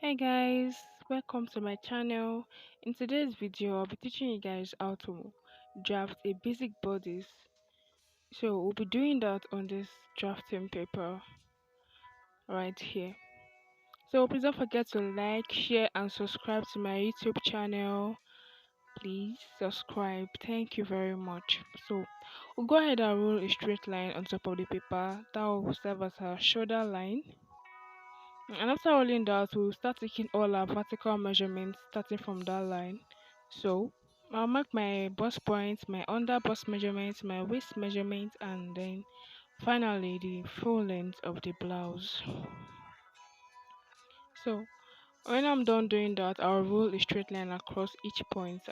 Hi guys, welcome to my channel. In today's video, I'll be teaching you guys how to draft a basic bodice. So we'll be doing that on this drafting paper right here. So please don't forget to like, share and subscribe to my YouTube channel. Please subscribe. Thank you very much. So we'll go ahead and roll a straight line on top of the paper. That will serve as our shoulder line. And after rolling that, we'll start taking all our vertical measurements starting from that line. So I'll mark my bust point, my under bust measurement, my waist measurement, and then finally the full length of the blouse. So when I'm done doing that, I'll roll a straight line across each point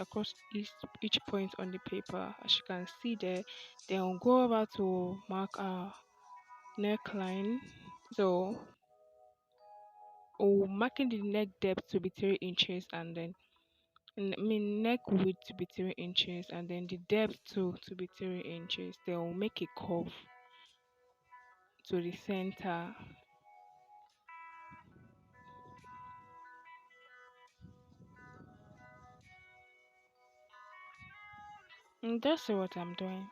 on the paper, as you can see there. Then we'll go over to mark our neckline. So marking the neck depth to be 3 inches, and then neck width to be 3 inches, and then the depth to be 3 inches. Then we'll make a curve to the center. And that's what I'm doing.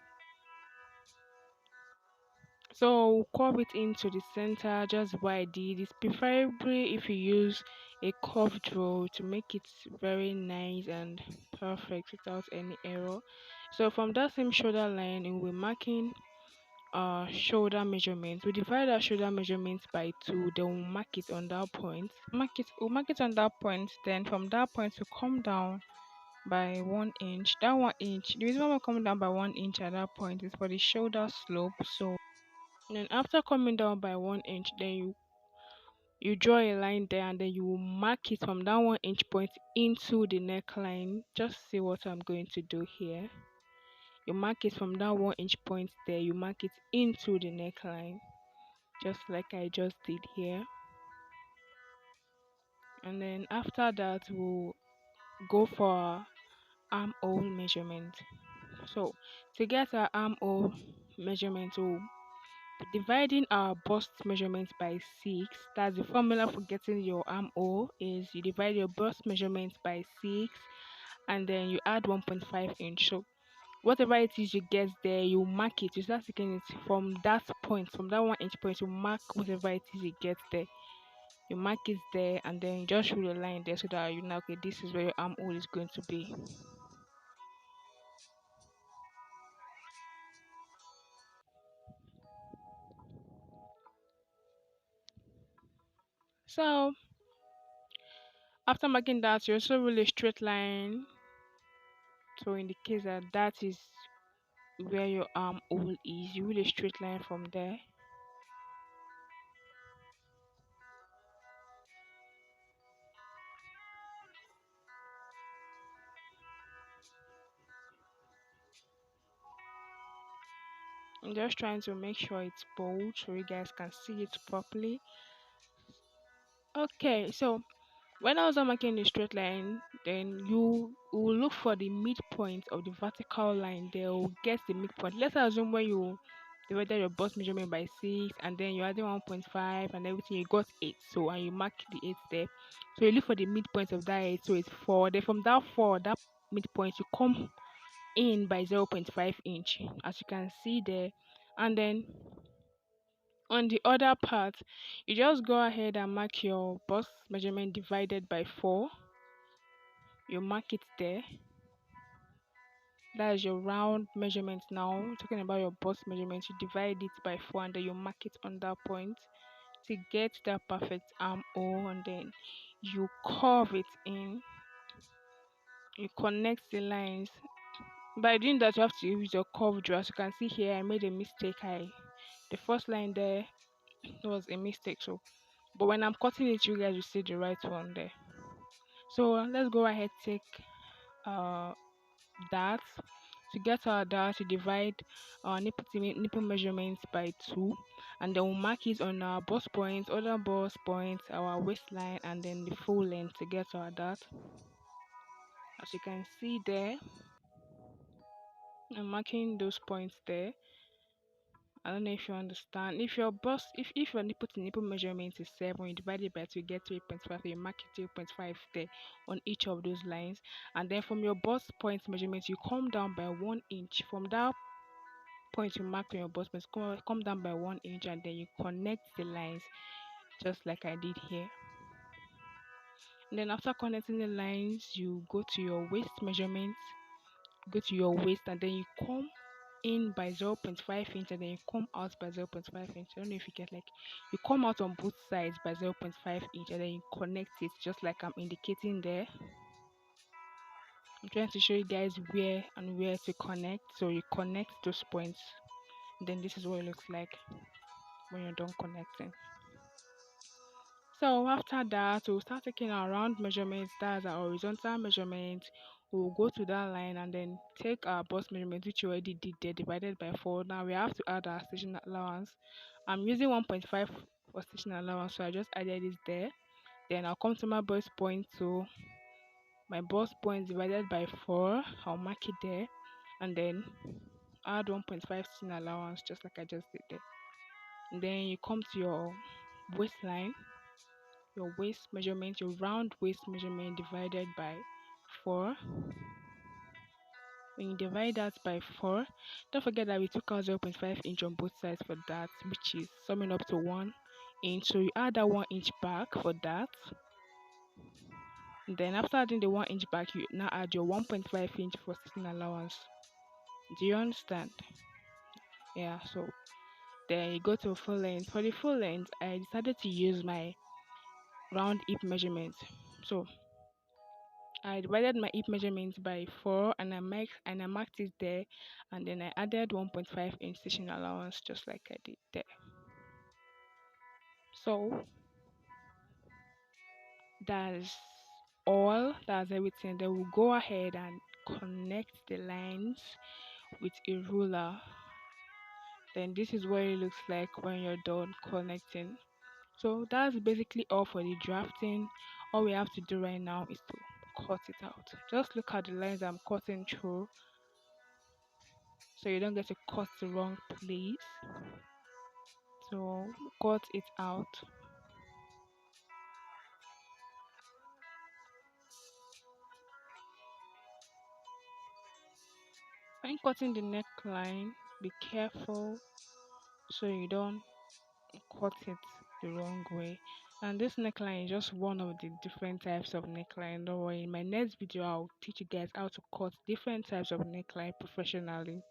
So we'll curve it into the center just by I did. It's preferable if you use a curved roll to make it very nice and perfect without any error. So from that same shoulder line, we'll be marking shoulder measurements. We divide our shoulder measurements by 2, then we'll mark it on that point. We'll mark it on that point. Then from that point to come down by 1 inch. That 1 inch, the reason why we're coming down by 1 inch at that point is for the shoulder slope. So then after coming down by 1 inch, then you draw a line there, and then you will mark it from that 1 inch point into the neckline. Just see what I'm going to do here. You mark it from that 1 inch point there, you mark it into the neckline, just like I just did here. And then after that, we'll go for our armhole measurement. So to get our armhole measurement, we'll be dividing our bust measurement by 6. That's the formula for getting your armhole. Is you divide your bust measurement by 6, and then you add 1.5 inch. So whatever it is you get there, you mark it. You start taking it from that point, from that 1 inch point. You mark whatever it is you get there. You mark it there, and then you just draw a line there so that you know, okay, this is where your armhole is going to be. So after marking that, you also roll a straight line to indicate that that is where your armhole is. You roll a straight line from there. I'm just trying to make sure it's bold so you guys can see it properly. Okay, so when I was marking the straight line, then you will look for the midpoint of the vertical line. They will get the midpoint. Let's assume when you divided your bust measurement by 6, and then you're adding 1.5 and everything, you got 8. So and you mark the 8 there. So you look for the midpoint of that 8. So it's 4. Then from that 4, that midpoint, you come in by 0.5 inch, as you can see there. And then on the other part, you just go ahead and mark your bust measurement divided by 4. You mark it there. That is your round measurement. Now talking about your bust measurement, you divide it by 4, and then you mark it on that point to get that perfect armhole. And then you curve it in, you connect the lines. By doing that, you have to use your curve draw. As you can see here, I made a mistake. The first line there was a mistake. So but when I'm cutting it, you guys will see the right one there. So let's go ahead, take uh that. To get our dart, we divide our nipple measurements by 2, and then we'll mark it on our bust point, other bust point, our waistline, and then the full length to get our dart. As you can see there, I'm marking those points there, I don't know if you understand. If your nipple measurement is 7, you divide it by 2, you get 3.5, you mark it 3.5 there on each of those lines. And then from your bust point measurement, you come down by 1 inch. From that point you mark on your bust point, come down by 1 inch, and then you connect the lines just like I did here. And then after connecting the lines, you go to your waist measurement, go to your waist, and then you come in by 0.5 inch, and then you come out by 0.5 inch. I don't know if you get, like, you come out on both sides by 0.5 inch, and then you connect it just like I'm indicating there. I'm trying to show you guys where and where to connect. So you connect those points, then this is what it looks like when you're done connecting. So after that, we'll start taking our round measurements, that's our horizontal measurement. We'll go to that line and then take our bust measurement, which you already did there, divided by 4. Now we have to add our station allowance. I'm using 1.5 for station allowance, so I just added this there. Then I'll come to my bust point, so my bust point divided by 4, I'll mark it there, and then add 1.5 station allowance, just like I just did there. And then you come to your waistline, your waist measurement, your round waist measurement divided by 4. When you divide that by 4, don't forget that we took out 0.5 inch on both sides for that, which is summing up to 1 inch. So you add that 1 inch back for that. And then after adding the 1 inch back, you now add your 1.5 inch for sitting allowance. Do you understand? Yeah, so then you go to full length. For the full length, I decided to use my round hip measurement. So I divided my hip measurement by 4, and I marked it there, and then I added 1.5 inch station allowance just like I did there. So that's that's everything. Then we'll go ahead and connect the lines with a ruler. Then this is what it looks like when you're done connecting. So that's basically all for the drafting. All we have to do right now is to cut it out. Just look at the lines I'm cutting through, so you don't get to cut the wrong place. So cut it out. When cutting the neckline, be careful so you don't cut it the wrong way. And this neckline is just one of the different types of neckline. Don't worry, in my next video I'll teach you guys how to cut different types of neckline professionally.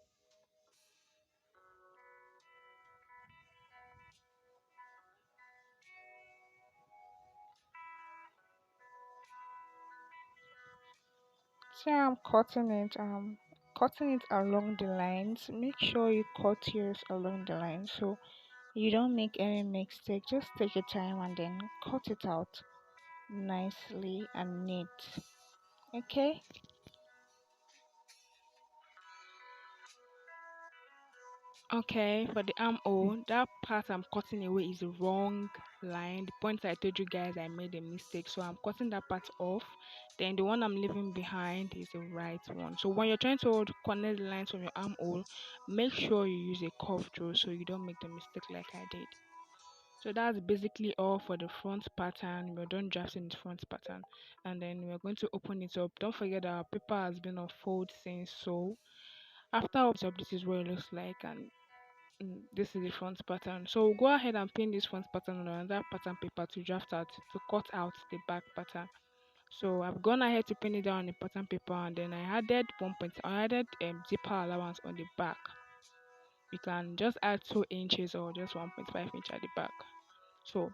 So I'm cutting it along the lines. Make sure you cut yours along the line so you don't make any mistake. Just take your time and then cut it out nicely and neat. Okay. Okay, for the armhole, that part I'm cutting away is the wrong line. The point I told you guys I made a mistake, so I'm cutting that part off. Then the one I'm leaving behind is the right one. So when you're trying to connect the lines from your armhole, make sure you use a curved drill so you don't make the mistake like I did. So that's basically all for the front pattern. We're done drafting the front pattern, and then we're going to open it up. Don't forget that our paper has been on fold since, so after up, this is what it looks like, and this is the front pattern. So we'll go ahead and pin this front pattern on another pattern paper to draft out, to cut out the back pattern. So I've gone ahead to pin it down on the pattern paper, and then I added zipper allowance on the back. You can just add 2 inches or just 1.5 inch at the back. So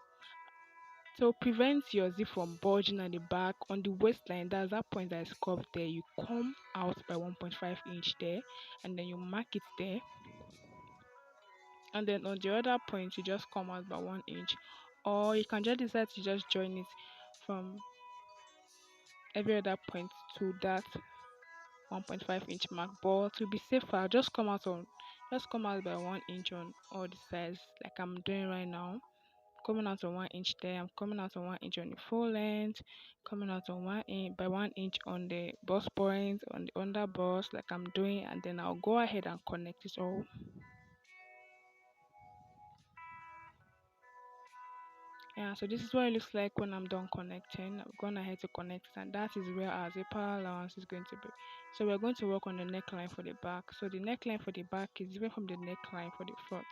to prevent your zip from bulging at the back, on the waistline, that's that point that is curved there, you come out by 1.5 inch there, and then you mark it there, and then on the other point you just come out by 1 inch, or you can just decide to just join it from every other point to that 1.5 inch mark. But to be safer, just come out by 1 inch on all the sides like I'm doing right now. Coming out on 1 inch there, I'm coming out on 1 inch on the full length, coming out on 1 inch by 1 inch on the bust point, on the under bust like I'm doing, and then I'll go ahead and connect it all. Yeah, so this is what it looks like when I'm done connecting. I'm gone ahead to connect, and that is where our zipper allowance is going to be. So we're going to work on the neckline for the back. So the neckline for the back is different from the neckline for the front.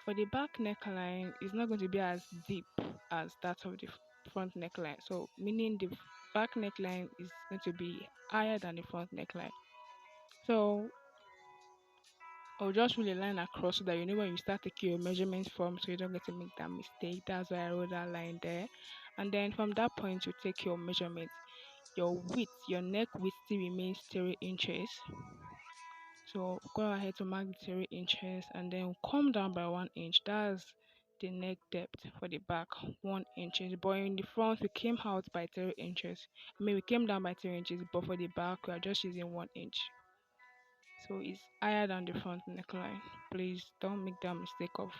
For the back neckline, it's not going to be as deep as that of the front neckline. So meaning the back neckline is going to be higher than the front neckline. So I'll just really line across so that you know when you start taking your measurements from, so you don't get to make that mistake. That's why I wrote that line there. And then from that point, you take your measurements. Your width, your neck width still remains 3 inches. So go ahead to mark the 3 inches and then come down by 1 inch. That's the neck depth for the back, 1 inches. But in the front, we came out by 3 inches. I mean, we came down by 3 inches, but for the back, we are just using 1 inch. So it's higher than the front neckline. Please don't make that mistake of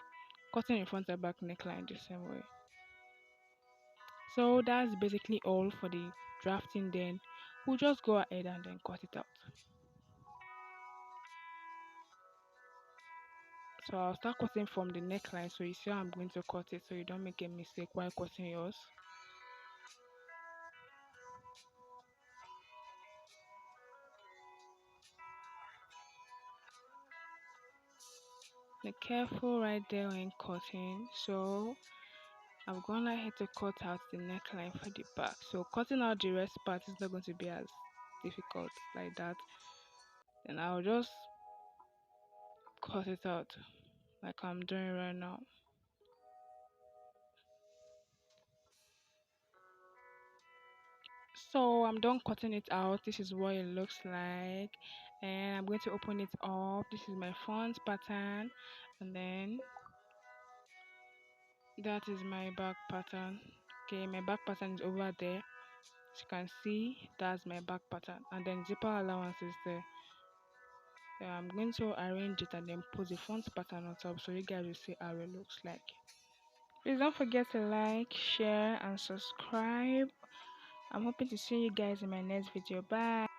cutting the front and back neckline the same way. So that's basically all for the drafting. Then we'll just go ahead and then cut it out. So I'll start cutting from the neckline, so you see how I'm going to cut it so you don't make a mistake while cutting yours. Be careful right there when cutting. So I'm gone ahead to cut out the neckline for the back. So cutting out the rest part is not going to be as difficult like that. Then I'll just cut it out like I'm doing right now. So I'm done cutting it out. This is what it looks like, and I'm going to open it up. This is my front pattern, and then that is my back pattern. Okay, my back pattern is over there. As you can see, that's my back pattern, and then zipper allowance is there. So I'm going to arrange it and then put the front pattern on top so you guys will see how it looks like. Please don't forget to like, share, and subscribe. I'm hoping to see you guys in my next video. Bye.